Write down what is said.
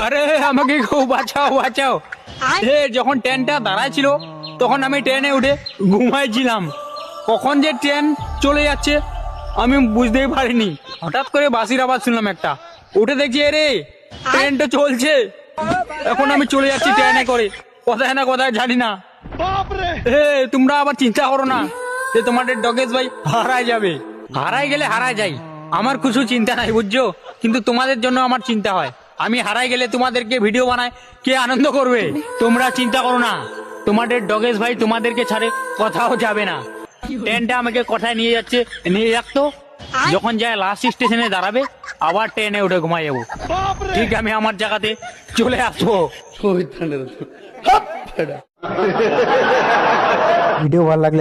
আরে আমাকে খুব বাঁচাও বাঁচাও। যখন ট্রেনটা দাঁড়ায় ছিল তখন আমি ট্রেনে উঠে ঘুমাইছিলাম, কখন যে ট্রেন চলে যাচ্ছে আমি বুঝতেই পারিনি। হঠাৎ করে বাঁশির আওয়াজ শুনলাম একটা, উঠে দেখছি রে ট্রেনটা চলছে। এখন আমি চলে যাচ্ছি ট্রেনে করে, কোথায় না কোথায় জানি না। তোমরা আবার চিন্তা করো না যে তোমাদের ডগেশ ভাই হারায় যাবে। হারাই গেলে হারায় যাই, আমার কিছু চিন্তা নাই বুঝছো, কিন্তু তোমাদের জন্য আমার চিন্তা হয়। আমি হারাই গেলে তোমাদেরকে ভিডিও বানায় কে আনন্দ করবে? তোমরা চিন্তা করো না, তোমাদের ডগেশ ভাই তোমাদেরকে ছাড়ে কোথাও যাবে না। ট্রেনটা আমাকে কোথায় নিয়ে যাচ্ছে নিয়ে রাখতো, যখন যায় লাস্ট স্টেশনে দাঁড়াবে আবার ট্রেনে উঠে ঘুমাই যাবো। ঠিক আমি আমার জায়গাতে চলে আসবো। ভিডিও ভালো লাগলে